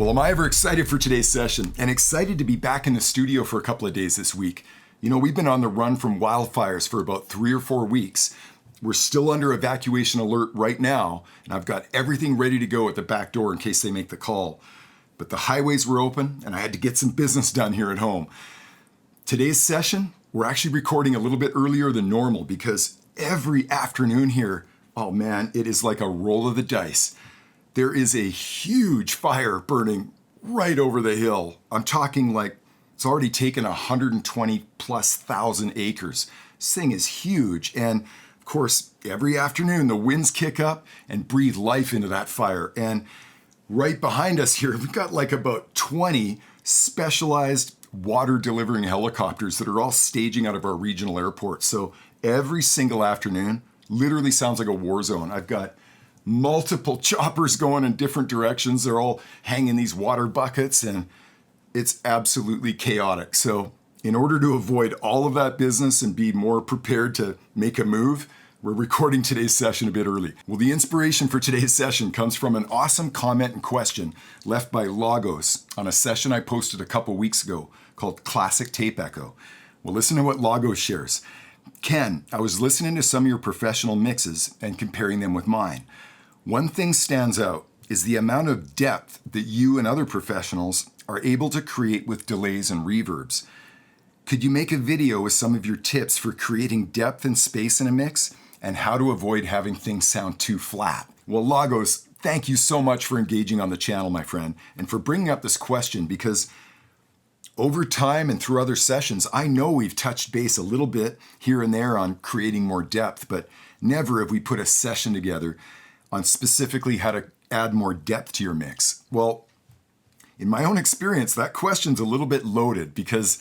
Well, am I ever excited for today's session and excited to be back in the studio for a couple of days this week. You know, we've been on the run from wildfires for about 3 or 4 weeks. We're still under evacuation alert right now, and I've got everything ready to go at the back door in case they make the call. But the highways were open, and I had to get some business done here at home. Today's session, we're actually recording a little bit earlier than normal because every afternoon here, oh man, it is like a roll of the dice. There is a huge fire burning right over the hill. I'm talking like it's already taken 120,000+ acres. This thing is huge. And of course, every afternoon the winds kick up and breathe life into that fire. And right behind us here, we've got like about 20 specialized water delivering helicopters that are all staging out of our regional airport. So every single afternoon literally sounds like a war zone. I've got multiple choppers going in different directions. They're all hanging these water buckets and it's absolutely chaotic. So in order to avoid all of that business and be more prepared to make a move, we're recording today's session a bit early. Well, the inspiration for today's session comes from an awesome comment and question left by Lagos on a session I posted a couple weeks ago called Classic Tape Echo. Well, listen to what Lagos shares. Ken, I was listening to some of your professional mixes and comparing them with mine. One thing stands out is the amount of depth that you and other professionals are able to create with delays and reverbs. Could you make a video with some of your tips for creating depth and space in a mix and how to avoid having things sound too flat? Well, Lagos, thank you so much for engaging on the channel, my friend, and for bringing up this question because over time and through other sessions, I know we've touched base a little bit here and there on creating more depth, but never have we put a session together on specifically how to add more depth to your mix. Well, in my own experience, that question's a little bit loaded because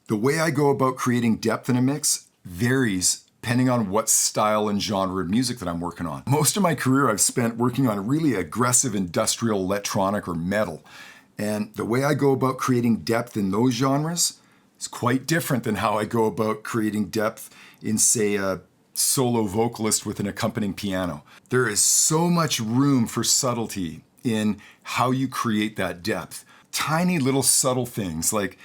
the way I go about creating depth in a mix varies depending on what style and genre of music that I'm working on. Most of my career I've spent working on really aggressive industrial electronic or metal. And the way I go about creating depth in those genres is quite different than how I go about creating depth in, say, a solo vocalist with an accompanying piano. There is so much room for subtlety in how you create that depth. Tiny little subtle things like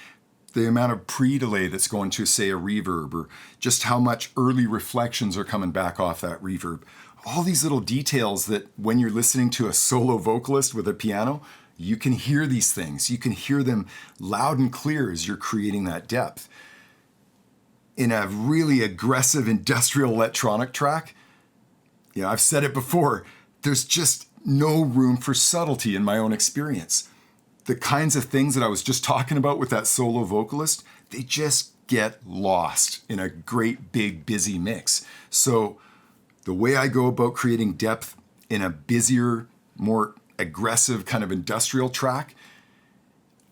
the amount of pre-delay that's going to, say, a reverb, or just how much early reflections are coming back off that reverb. All these little details that when you're listening to a solo vocalist with a piano, you can hear these things. You can hear them loud and clear as you're creating that depth. In a really aggressive industrial electronic track, you know, I've said it before, there's just no room for subtlety in my own experience. The kinds of things that I was just talking about with that solo vocalist, they just get lost in a great, big, busy mix. So the way I go about creating depth in a busier, more aggressive kind of industrial track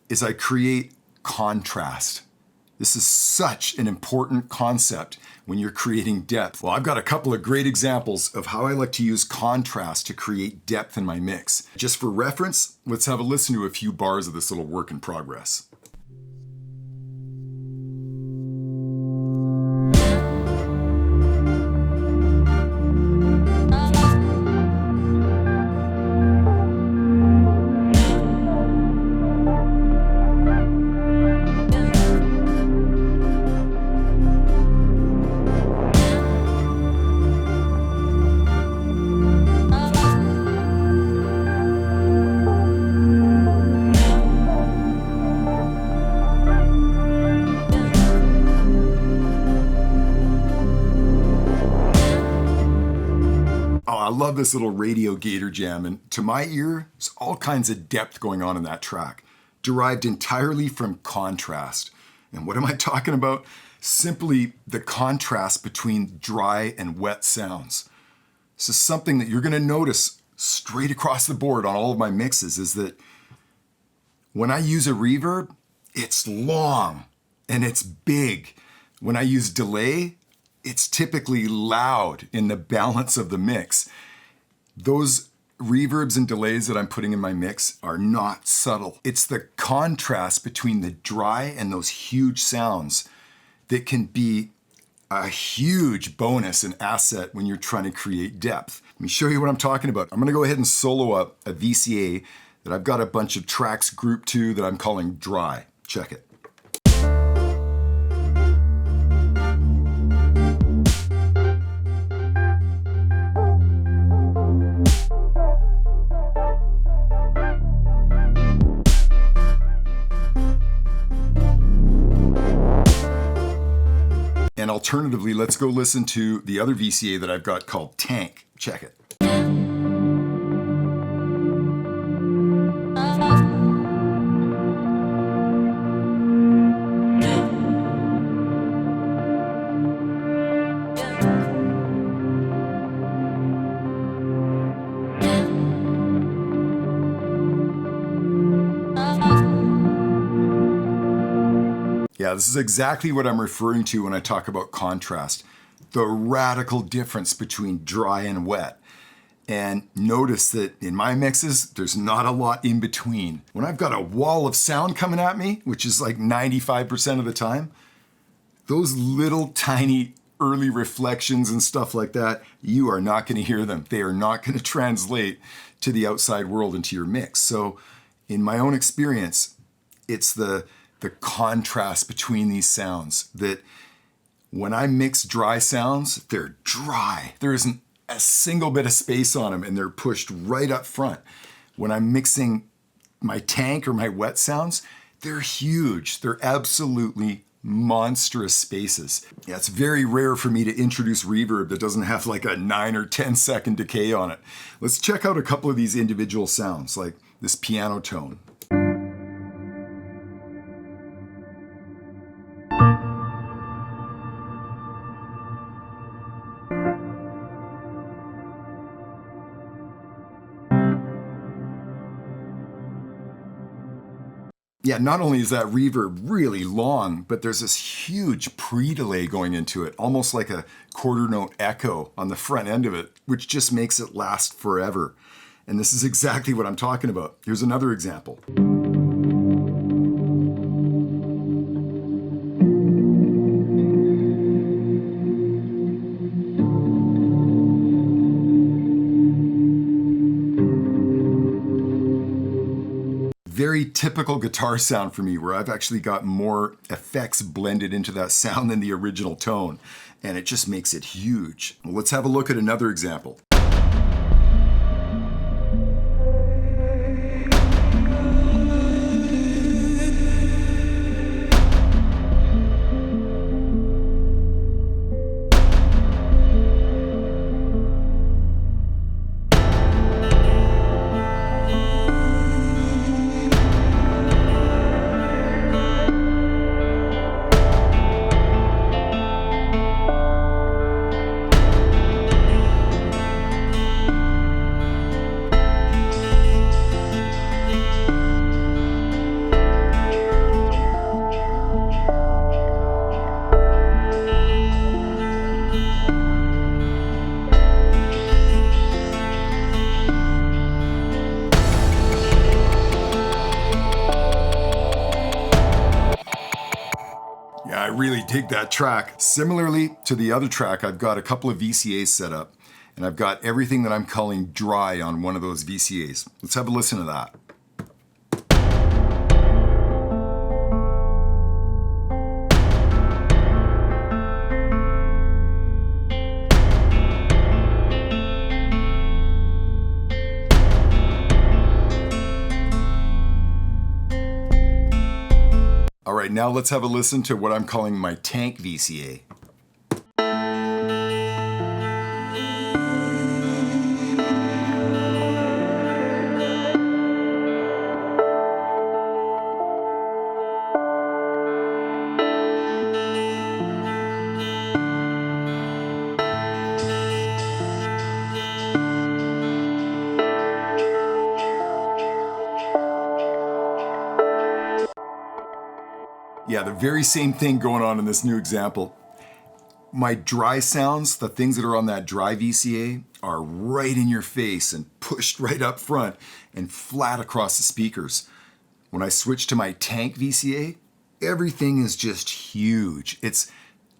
is I create contrast. This is such an important concept when you're creating depth. Well, I've got a couple of great examples of how I like to use contrast to create depth in my mix. Just for reference, let's have a listen to a few bars of this little work in progress. I love this little radio gator jam, and to my ear, there's all kinds of depth going on in that track, derived entirely from contrast. And what am I talking about? Simply the contrast between dry and wet sounds. This is something that you're going to notice straight across the board on all of my mixes, is that when I use a reverb, it's long and it's big. When I use delay, it's typically loud in the balance of the mix. Those reverbs and delays that I'm putting in my mix are not subtle. It's the contrast between the dry and those huge sounds that can be a huge bonus and asset when you're trying to create depth. Let me show you what I'm talking about. I'm gonna go ahead and solo up a VCA that I've got a bunch of tracks grouped to that I'm calling dry. Check it. And alternatively, let's go listen to the other VCA that I've got called Tank. Check it. Yeah, this is exactly what I'm referring to when I talk about contrast. The radical difference between dry and wet. And notice that in my mixes, there's not a lot in between. When I've got a wall of sound coming at me, which is like 95% of the time, those little tiny early reflections and stuff like that, you are not going to hear them. They are not going to translate to the outside world into your mix. So in my own experience, it's the contrast between these sounds that when I mix dry sounds, they're dry. There isn't a single bit of space on them and they're pushed right up front. When I'm mixing my tank or my wet sounds, they're huge. They're absolutely monstrous spaces. Yeah, it's very rare for me to introduce reverb that doesn't have like a 9 or 10 second decay on it. Let's check out a couple of these individual sounds, like this piano tone. Yeah, not only is that reverb really long, but there's this huge pre-delay going into it, almost like a quarter note echo on the front end of it, which just makes it last forever. And this is exactly what I'm talking about. Here's another example. Very typical guitar sound for me, where I've actually got more effects blended into that sound than the original tone, and it just makes it huge. Well, let's have a look at another example. Yeah, I really dig that track. Similarly to the other track, I've got a couple of VCAs set up, and I've got everything that I'm calling dry on one of those VCAs. Let's have a listen to that. All right, now let's have a listen to what I'm calling my tank VCA. Yeah, the very same thing going on in this new example. My dry sounds, the things that are on that dry VCA, are right in your face and pushed right up front and flat across the speakers. When I switch to my tank VCA, everything is just huge. It's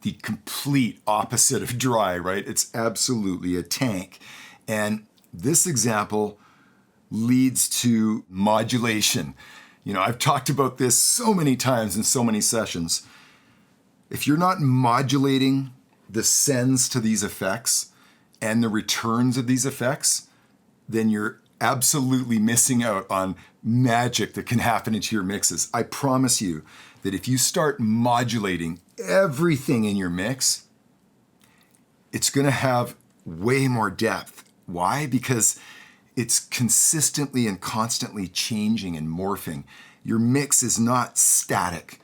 the complete opposite of dry, right? It's absolutely a tank. And this example leads to modulation. You know, I've talked about this so many times in so many sessions. If you're not modulating the sends to these effects and the returns of these effects, then you're absolutely missing out on magic that can happen into your mixes. I promise you that if you start modulating everything in your mix, it's going to have way more depth. Why? Because it's consistently and constantly changing and morphing. Your mix is not static.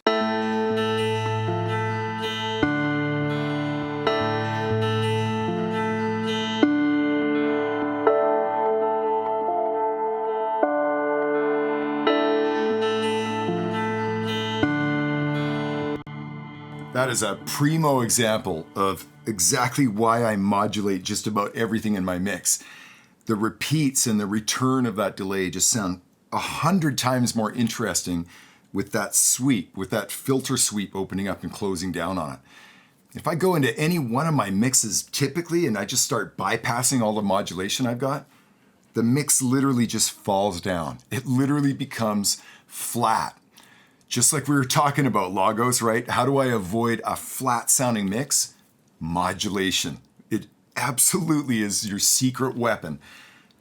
That is a primo example of exactly why I modulate just about everything in my mix. The repeats and the return of that delay just sound 100 times more interesting with that sweep, with that filter sweep opening up and closing down on it. If I go into any one of my mixes typically and I just start bypassing all the modulation I've got, the mix literally just falls down. It literally becomes flat. Just like we were talking about Lagos, right? How do I avoid a flat sounding mix? Modulation. It absolutely is your secret weapon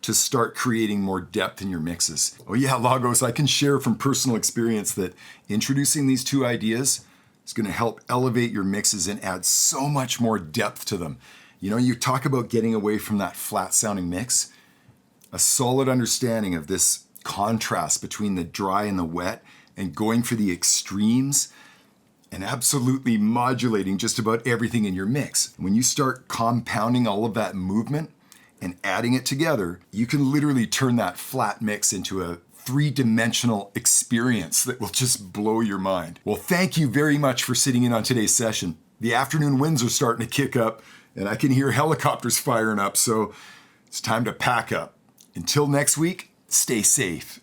to start creating more depth in your mixes. Oh yeah, Lagos, I can share from personal experience that introducing these two ideas is going to help elevate your mixes and add so much more depth to them. You know, you talk about getting away from that flat sounding mix. A solid understanding of this contrast between the dry and the wet and going for the extremes and absolutely modulating just about everything in your mix. When you start compounding all of that movement and adding it together, you can literally turn that flat mix into a three-dimensional experience that will just blow your mind. Well, thank you very much for sitting in on today's session. The afternoon winds are starting to kick up and I can hear helicopters firing up, so it's time to pack up. Until next week, stay safe.